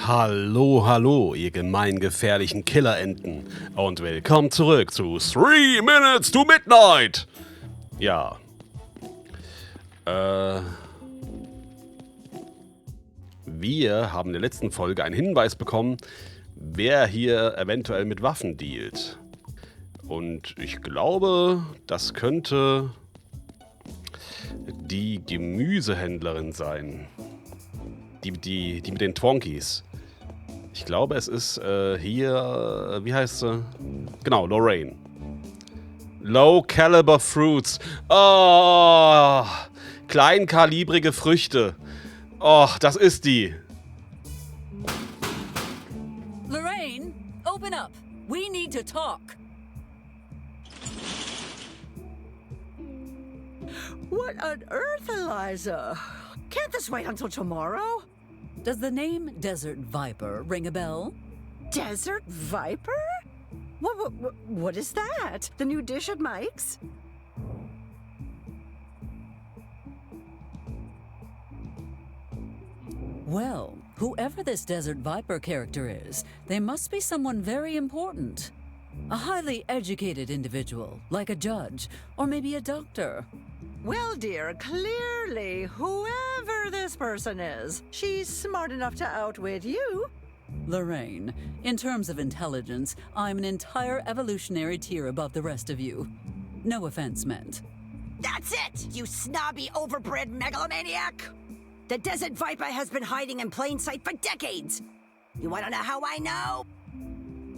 Hallo, hallo, ihr gemeingefährlichen Killerenten und willkommen zurück zu 3 Minutes to Midnight! Ja, wir haben in der letzten Folge einen Hinweis bekommen, wer hier eventuell mit Waffen dealt. Und ich glaube, das könnte die Gemüsehändlerin sein. Die mit den Twonkies. Ich glaube, es ist hier, wie heißt sie? Genau, Lorraine. Low Caliber Fruits. Oh, kleinkalibrige Früchte. Oh, das ist die. Lorraine, open up. We need to talk. What on earth, Eliza? Can't this wait until tomorrow? Does the name Desert Viper ring a bell? Desert Viper? What is that? The new dish at Mike's? Well, whoever this Desert Viper character is, they must be someone very important. A highly educated individual, like a judge, or maybe a doctor. Well, dear, clearly, whoever this person is, she's smart enough to outwit you. Lorraine, in terms of intelligence, I'm an entire evolutionary tier above the rest of you. No offense meant. That's it, you snobby, overbred megalomaniac! The Desert Viper has been hiding in plain sight for decades. You want to know how I know?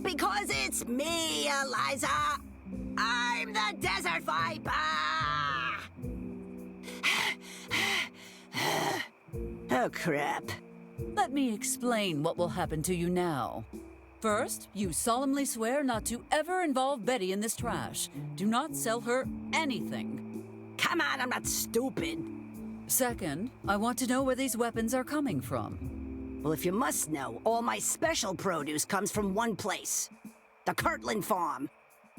Because it's me, Eliza! I'm the Desert Viper! Oh, crap. Let me explain what will happen to you now. First, you solemnly swear not to ever involve Betty in this trash. Do not sell her anything. Come on, I'm not stupid. Second, I want to know where these weapons are coming from. Well, if you must know, all my special produce comes from one place. The Kirtland Farm.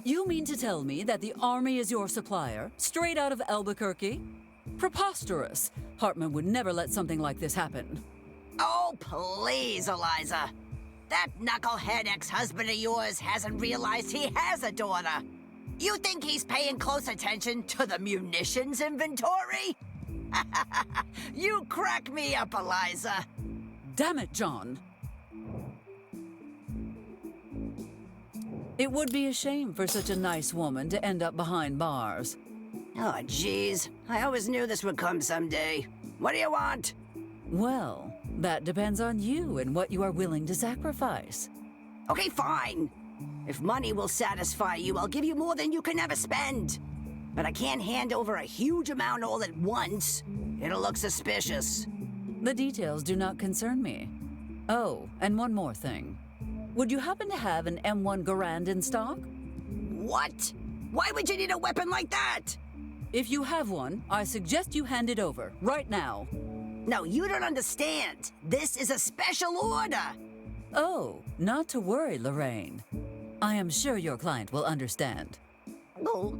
You mean to tell me that the army is your supplier, straight out of Albuquerque? Preposterous! Hartman would never let something like this happen. Oh, please, Eliza. That knucklehead ex-husband of yours hasn't realized he has a daughter. You think he's paying close attention to the munitions inventory? You crack me up, Eliza. Damn it, John. It would be a shame for such a nice woman to end up behind bars. Oh, jeez. I always knew this would come someday. What do you want? Well, that depends on you and what you are willing to sacrifice. Okay, fine. If money will satisfy you, I'll give you more than you can ever spend. But I can't hand over a huge amount all at once. It'll look suspicious. The details do not concern me. Oh, and one more thing. Would you happen to have an M1 Garand in stock? What? Why would you need a weapon like that? If you have one, I suggest you hand it over, right now. No, you don't understand. This is a special order. Oh, not to worry, Lorraine. I am sure your client will understand. Oh.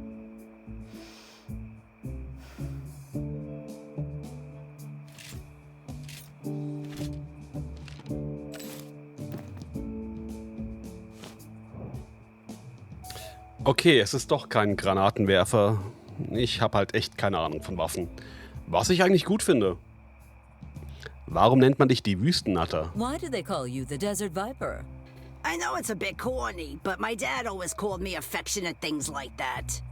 Okay, es ist doch kein Granatenwerfer. Ich habe halt echt keine Ahnung von Waffen. Was ich eigentlich gut finde. Warum nennt man dich die Wüstennatter? Why do they call you the Desert Viper? I know it's a bit corny, but my dad always called me affectionate things like that.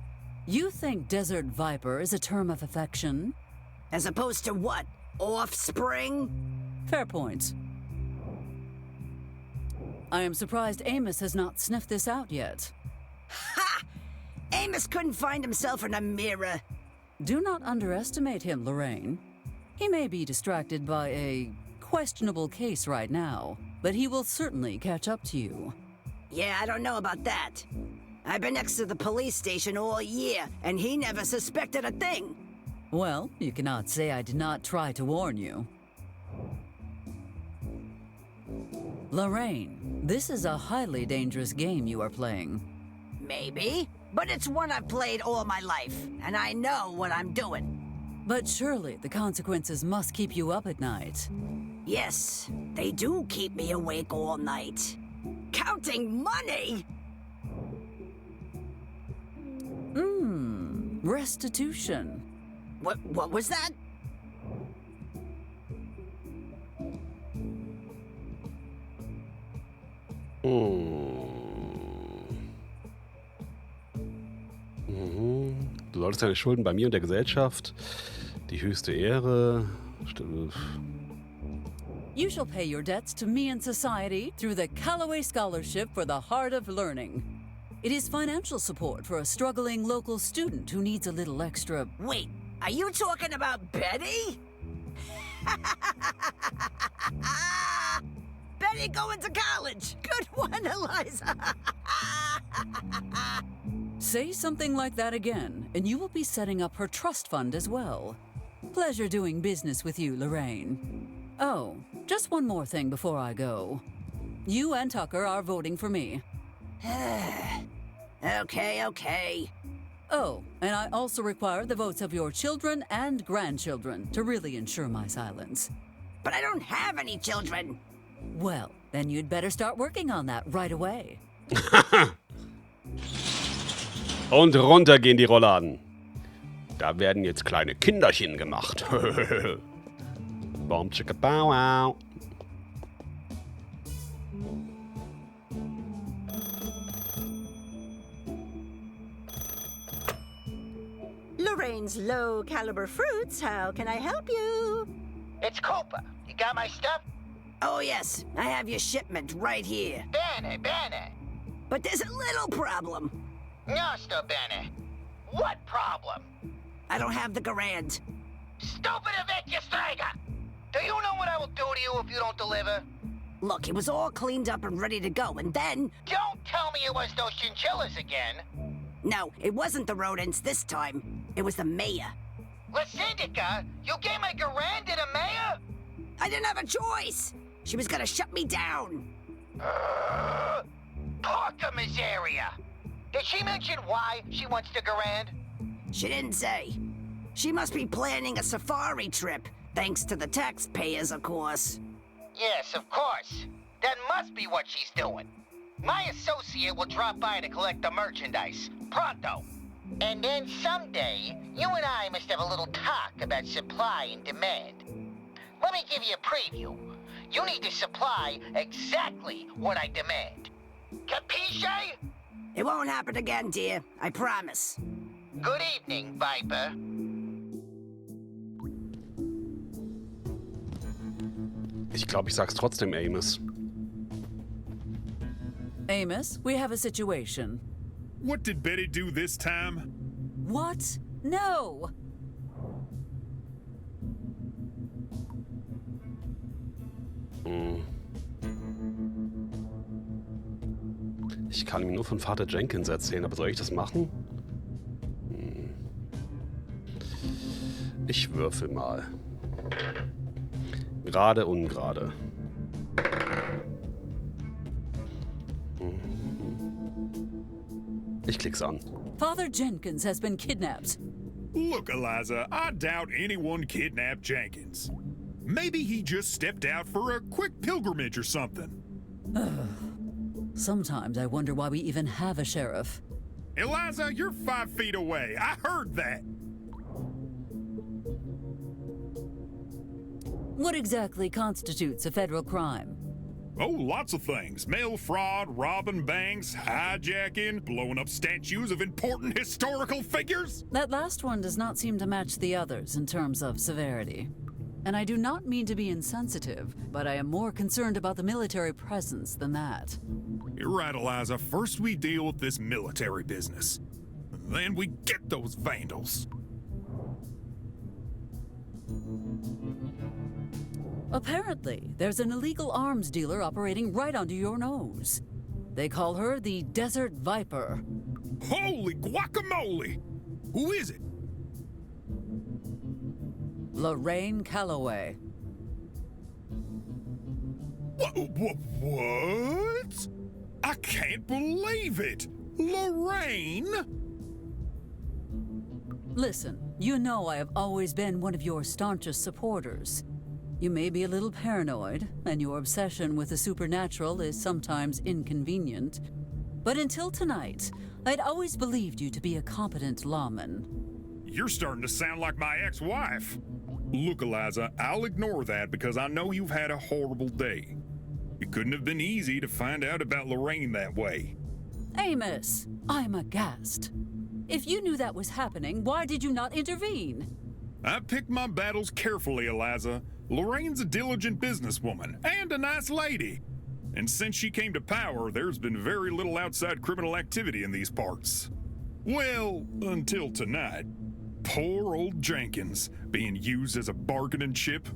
You think Desert Viper is a term of affection? As opposed to what? Offspring? Fair point. I am surprised Amos has not sniffed this out yet. Ha! Amos couldn't find himself in a mirror. Do not underestimate him, Lorraine. He may be distracted by a questionable case right now, but he will certainly catch up to you. Yeah, I don't know about that. I've been next to the police station all year, and he never suspected a thing. Well, you cannot say I did not try to warn you. Lorraine, this is a highly dangerous game you are playing. Maybe, but it's one I've played all my life, and I know what I'm doing. But surely the consequences must keep you up at night. Yes, They do keep me awake all night. Counting money? Restitution. What was that? Du solltest deine Schulden bei mir und der Gesellschaft. Die höchste Ehre. You shall pay your debts to me and society through the Callaway Scholarship for the Heart of Learning. It is financial support for a struggling local student who needs a little extra... Wait, are you talking about Betty? Betty going to college. Good one, Eliza. Say something like that again, and you will be setting up her trust fund as well. Pleasure doing business with you, Lorraine. Oh, just one more thing before I go. You and Tucker are voting for me. Okay. Oh, and I also require the votes of your children and grandchildren to really ensure my silence. But I don't have any children. Well, then you'd better start working on that right away. Und runter gehen die Rollladen. Da werden jetzt kleine Kinderchen gemacht. Baum, chicka, bow, wow. Lorraine's low-caliber fruits, how can I help you? It's Cooper. You got my stuff? Oh yes, I have your shipment right here. Bene. But there's a little problem. No, sto bene. What problem? I don't have the garand. Stupid vecchia strega! Do you know what I will do to you if you don't deliver? Look, it was all cleaned up and ready to go, and then... Don't tell me it was those chinchillas again. No, it wasn't the rodents this time. It was the mayor. La Syndica, you gave my garand to the mayor? I didn't have a choice. She was gonna shut me down. Porca miseria! Did she mention why she wants the garand? She didn't say. She must be planning a safari trip, thanks to the taxpayers, of course. Yes, of course. That must be what she's doing. My associate will drop by to collect the merchandise. Pronto. And then someday, you and I must have a little talk about supply and demand. Let me give you a preview. You need to supply exactly what I demand. Capisce? It won't happen again, dear. I promise. Good evening, Viper. Ich glaube, ich sag's trotzdem, Amos. Amos, we have a situation. What did Betty do this time? What? No! Ich kann ihm nur von Vater Jenkins erzählen, aber soll ich das machen? Ich würfel mal. Gerade, ungerade. Ich klick's an. Father Jenkins has been kidnapped. Look, Eliza, I doubt anyone kidnapped Jenkins. Maybe he just stepped out for a quick pilgrimage or something. Sometimes I wonder why we even have a sheriff. Eliza, you're 5 feet away. I heard that. What exactly constitutes a federal crime? Oh, lots of things. Mail fraud, robbing banks, hijacking, blowing up statues of important historical figures. That last one does not seem to match the others in terms of severity. And I do not mean to be insensitive, but I am more concerned about the military presence than that. You're right, Eliza. First we deal with this military business. Then we get those vandals. Apparently, there's an illegal arms dealer operating right under your nose. They call her the Desert Viper. Holy guacamole! Who is it? Lorraine Calloway. What? I can't believe it! Lorraine? Listen, you know I have always been one of your staunchest supporters. You may be a little paranoid, and your obsession with the supernatural is sometimes inconvenient. But until tonight, I'd always believed you to be a competent lawman. You're starting to sound like my ex-wife. Look, Eliza, I'll ignore that because I know you've had a horrible day. It couldn't have been easy to find out about Lorraine that way. Amos, I'm aghast. If you knew that was happening, why did you not intervene? I picked my battles carefully, Eliza. Lorraine's a diligent businesswoman and a nice lady. And since she came to power, there's been very little outside criminal activity in these parts. Well, until tonight. Poor old Jenkins, being used as a bargaining chip.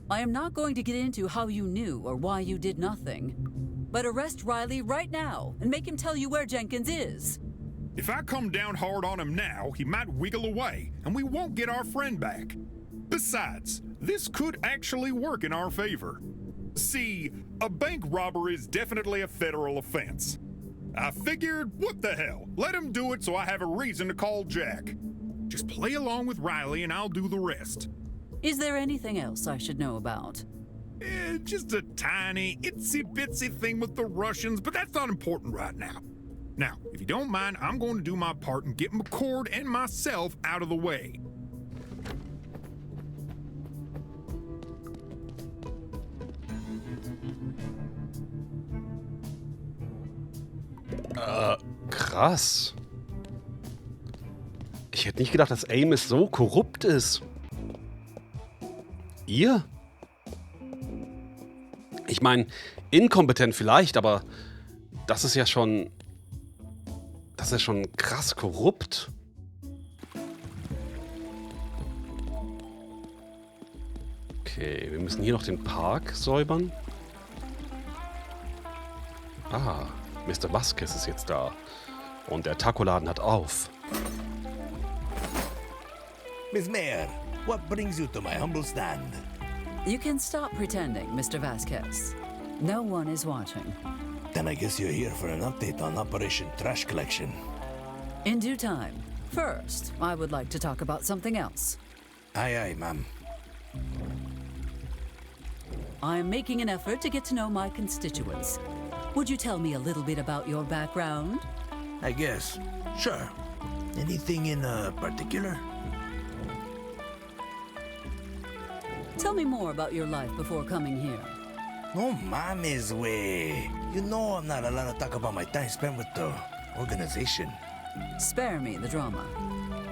I am not going to get into how you knew or why you did nothing. But arrest Riley right now and make him tell you where Jenkins is. If I come down hard on him now, he might wiggle away, and we won't get our friend back. Besides, this could actually work in our favor. See, a bank robbery is definitely a federal offense. I figured, what the hell, let him do it so I have a reason to call Jack. Just play along with Riley and I'll do the rest. Is there anything else I should know about? Just a tiny, itsy-bitsy thing with the Russians, but that's not important right now. Now, if you don't mind, I'm going to do my part and get McCord and myself out of the way. Krass. Ich hätte nicht gedacht, dass Amos so korrupt ist. Ihr? Ich meine, inkompetent vielleicht, aber das ist ja schon... Das ist schon krass korrupt. Okay, wir müssen hier noch den Park säubern. Ah, Mr. Vasquez ist jetzt da. Und der Tacoladen hat auf. Miss Mayor, what brings you to my humble stand? You can stop pretending, Mr. Vasquez. No one is watching. Then I guess you're here for an update on Operation Trash Collection. In due time. First, I would like to talk about something else. Aye, aye, ma'am. I am making an effort to get to know my constituents. Would you tell me a little bit about your background? I guess. Sure. Anything in particular? Tell me more about your life before coming here. No mames, way. You know I'm not allowed to talk about my time spent with the organization. Spare me the drama.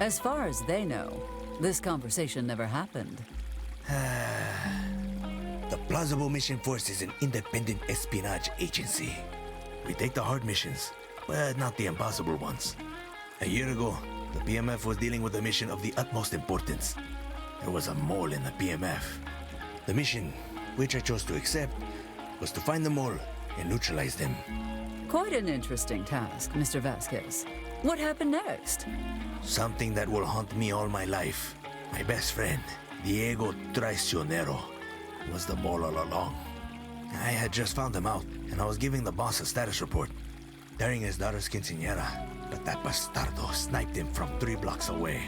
As far as they know, this conversation never happened. The Plausible Mission Force is an independent espionage agency. We take the hard missions, but not the impossible ones. A year ago, the PMF was dealing with a mission of the utmost importance. There was a mole in the PMF. The mission, which I chose to accept, was to find the mole and neutralize them. Quite an interesting task, Mr. Vasquez. What happened next? Something that will haunt me all my life. My best friend, Diego Traicionero, was the mole all along. I had just found him out, and I was giving the boss a status report, during his daughter's quinceañera, but that bastardo sniped him from 3 blocks away.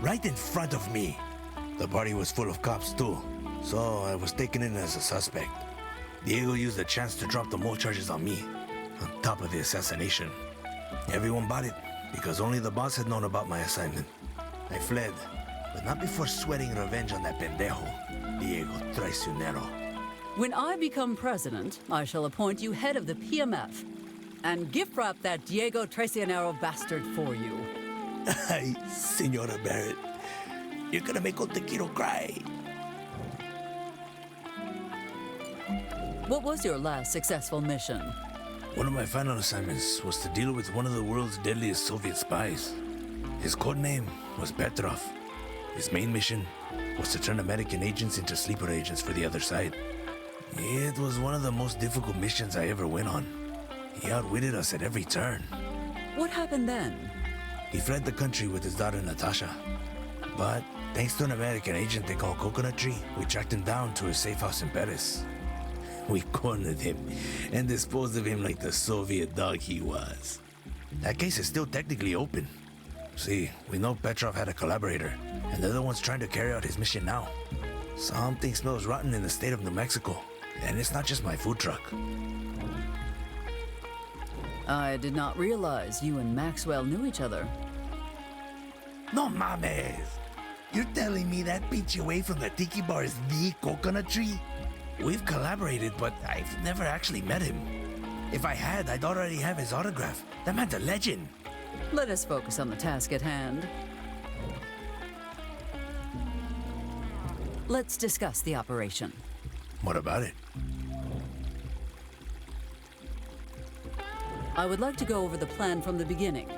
Right in front of me. The party was full of cops too, so I was taken in as a suspect. Diego used the chance to drop the mole charges on me, on top of the assassination. Everyone bought it, because only the boss had known about my assignment. I fled, but not before sweating revenge on that pendejo, Diego Traicionero. When I become president, I shall appoint you head of the PMF and gift wrap that Diego Traicionero bastard for you. Ay, Senora Barrett, you're gonna make old Taquito cry. What was your last successful mission? One of my final assignments was to deal with one of the world's deadliest Soviet spies. His code name was Petrov. His main mission was to turn American agents into sleeper agents for the other side. It was one of the most difficult missions I ever went on. He outwitted us at every turn. What happened then? He fled the country with his daughter Natasha. But thanks to an American agent they call Coconut Tree, we tracked him down to his safe house in Paris. We cornered him and disposed of him like the Soviet dog he was. That case is still technically open. See, we know Petrov had a collaborator, and they're the ones trying to carry out his mission now. Something smells rotten in the state of New Mexico, and it's not just my food truck. I did not realize you and Maxwell knew each other. No mames! You're telling me that pinche away from the tiki bar is the coconut tree? We've collaborated, but I've never actually met him. If I had, I'd already have his autograph. That man's a legend. Let us focus on the task at hand. Let's discuss the operation. What about it? I would like to go over the plan from the beginning.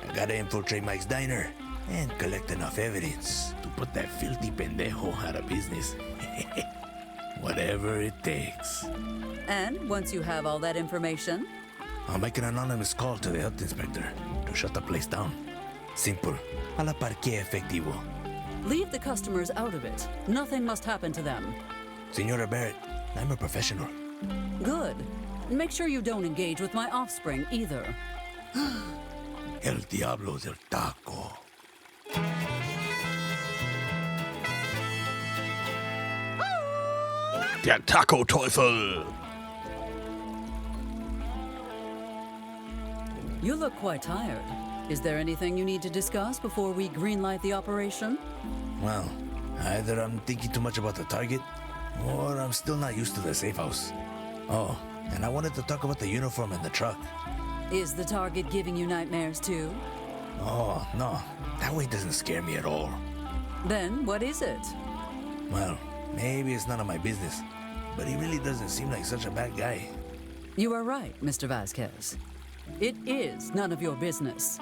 I gotta infiltrate Mike's diner and collect enough evidence to put that filthy pendejo out of business. Whatever it takes. And once you have all that information, I'll make an anonymous call to the health inspector to shut the place down. Simple. A la parque efectivo. leave the customers out of it. Nothing must happen to them. Senora Barrett, I'm a professional. Good. Make sure you don't engage with my offspring either. El Diablo del Taco. Der Taco-Teufel! You look quite tired. Is there anything you need to discuss before we greenlight the operation? Well, either I'm thinking too much about the target, or I'm still not used to the safe house. Oh, and I wanted to talk about the uniform and the truck. Is the target giving you nightmares too? Oh, no, that way doesn't scare me at all. Then what is it? Well, maybe it's none of my business, but he really doesn't seem like such a bad guy. You are right, Mr. Vasquez. It is none of your business.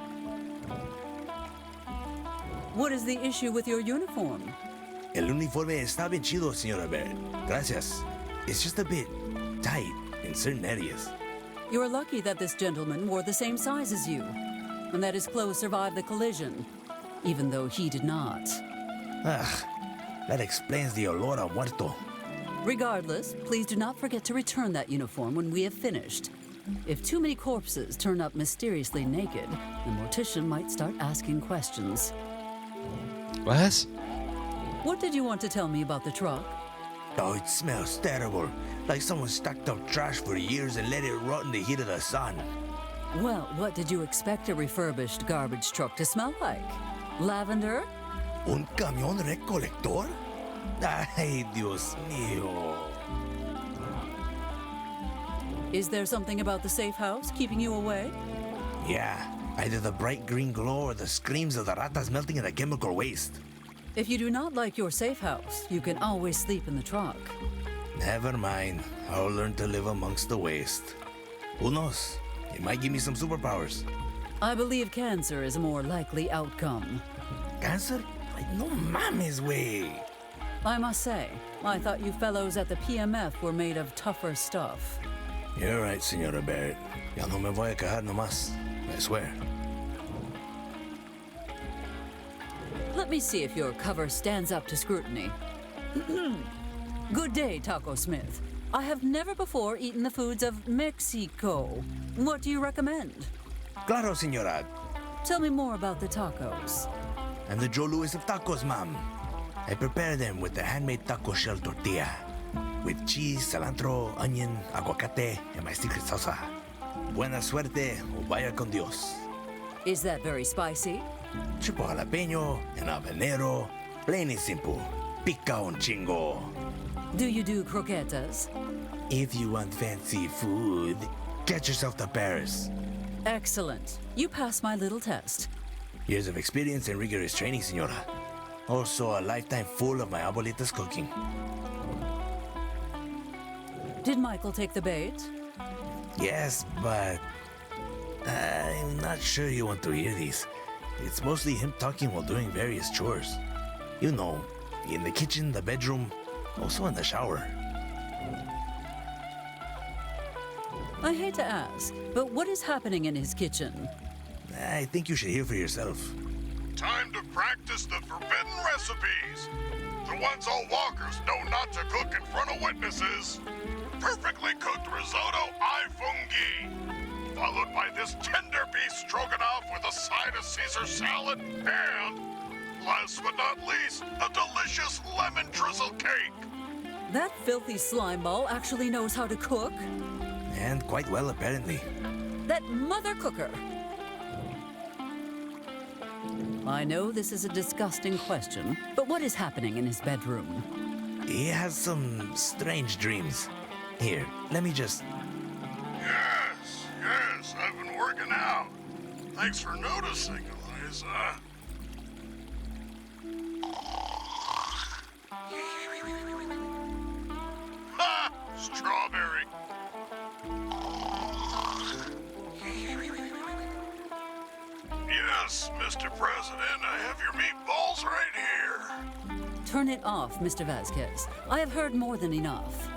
What is the issue with your uniform? El uniforme está bien chido, Señora Barrett. Gracias. It's just a bit tight in certain areas. You're lucky that this gentleman wore the same size as you, and that his clothes survived the collision, even though he did not. Ugh, that explains the olor a muerto. Regardless, please do not forget to return that uniform when we have finished. If too many corpses turn up mysteriously naked, the mortician might start asking questions. Was? What did you want to tell me about the truck? Oh, it smells terrible. Like someone stacked up trash for years and let it rot in the heat of the sun. Well, what did you expect a refurbished garbage truck to smell like? Lavender? Un camión recolector? Ay, Dios mío. Is there something about the safe house keeping you away? Yeah, either the bright green glow or the screams of the ratas melting in the chemical waste. If you do not like your safe house, you can always sleep in the truck. Never mind. I'll learn to live amongst the waste. Who knows? It might give me some superpowers. I believe cancer is a more likely outcome. Cancer? Like, no mames, way. I must say, I thought you fellows at the PMF were made of tougher stuff. You're right, Senora Barrett. Ya no me voy a quejar nomás. I swear. Let me see if your cover stands up to scrutiny. Good day, Taco Smith. I have never before eaten the foods of Mexico. What do you recommend? Claro, Senora. Tell me more about the tacos. I'm the Joe Louis of tacos, ma'am. I prepare them with the handmade taco shell tortilla, with cheese, cilantro, onion, aguacate, and my secret salsa. Buena suerte o vaya con Dios. Is that very spicy? Chipo jalapeño and habanero, plain and simple. Pica un chingo. Do you do croquetas? If you want fancy food, get yourself to Paris. Excellent. You passed my little test. Years of experience and rigorous training, Senora. Also a lifetime full of my abuelita's cooking. Did Michael take the bait? Yes, but I'm not sure you want to hear these. It's mostly him talking while doing various chores. You know, in the kitchen, the bedroom, also in the shower. I hate to ask, but what is happening in his kitchen? I think you should hear for yourself. Time to practice the forbidden recipes. The ones all walkers know not to cook in front of witnesses. Perfectly cooked risotto ai funghi, followed by this tender beef stroganoff with a side of Caesar salad and last but not least, a delicious lemon drizzle cake. That filthy slime ball actually knows how to cook? And quite well, apparently. That mother cooker! I know this is a disgusting question, but what is happening in his bedroom? He has some strange dreams. Here, let me just... Yes, I've been working out. Thanks for noticing, Eliza. Ha! Strawberry. Yes, Mr. President, I have your meatballs right here. Turn it off, Mr. Vasquez. I have heard more than enough.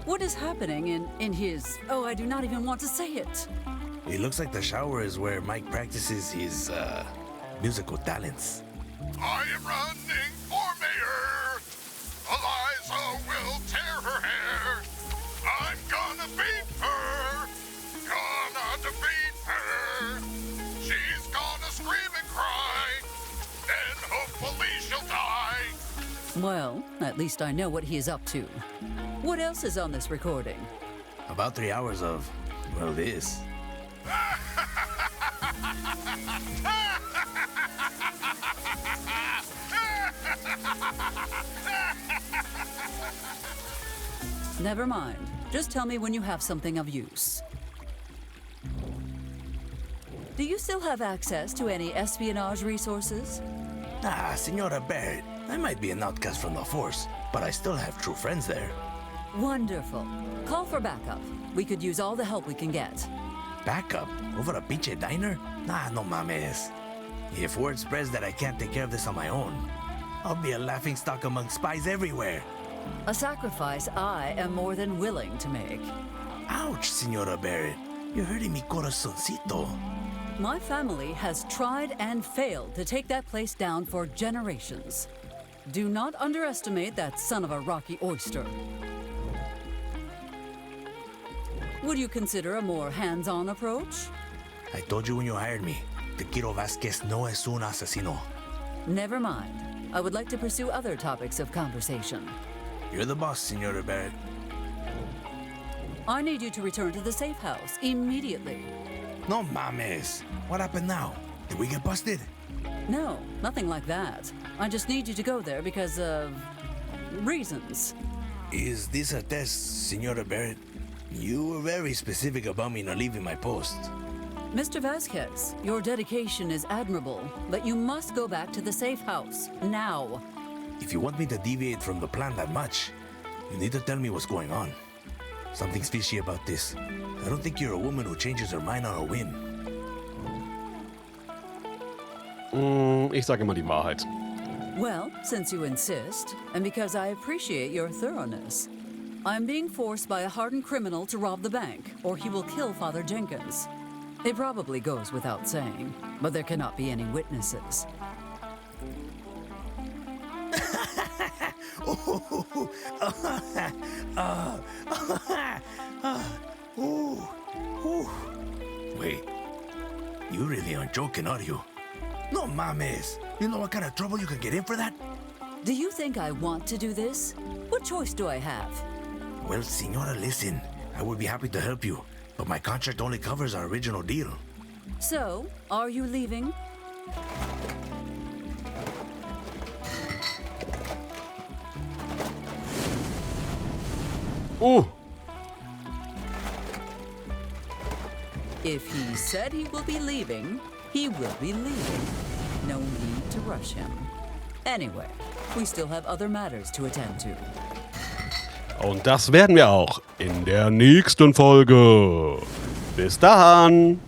What is happening in his... Oh, I do not even want to say it. It looks like the shower is where Mike practices his, musical talents. I am running for mayor. Eliza will tear her hair. I'm gonna beat her. Gonna defeat her. She's gonna scream and cry. Then hopefully she'll die. Well, at least I know what he is up to. What else is on this recording? About 3 hours of, well, this. Never mind. Just tell me when you have something of use. Do you still have access to any espionage resources? Ah, Senora Barrett, I might be an outcast from the Force, but I still have true friends there. Wonderful. Call for backup. We could use all the help we can get. Backup? Over a pinche diner? Nah, no mames. If word spreads that I can't take care of this on my own, I'll be a laughingstock among spies everywhere. A sacrifice I am more than willing to make. Ouch, Senora Barrett. You're hurting mi corazoncito. My family has tried and failed to take that place down for generations. Do not underestimate that son of a rocky oyster. Would you consider a more hands-on approach? I told you when you hired me, Tequiro Vasquez no es un asesino. Never mind. I would like to pursue other topics of conversation. You're the boss, Senora Barrett. I need you to return to the safe house immediately. No mames. What happened now? Did we get busted? No, nothing like that. I just need you to go there because of... reasons. Is this a test, Senora Barrett? You were very specific about me not leaving my post. Mr. Vasquez, your dedication is admirable, but you must go back to the safe house, now. If you want me to deviate from the plan that much, you need to tell me what's going on. Something's fishy about this. I don't think you're a woman who changes her mind on a whim. Ich sage immer die Wahrheit. Well, since you insist, and because I appreciate your thoroughness, I'm being forced by a hardened criminal to rob the bank, or he will kill Father Jenkins. It probably goes without saying, but there cannot be any witnesses. Wait, you really aren't joking, are you? No mames. You know what kind of trouble you could get in for that? Do you think I want to do this? What choice do I have? Well, Senora, listen. I would be happy to help you, but my contract only covers our original deal. So, are you leaving? Oh! If he said he will be leaving, he will be leaving. No need to rush him. Anyway, we still have other matters to attend to. Und das werden wir auch in der nächsten Folge. Bis dann!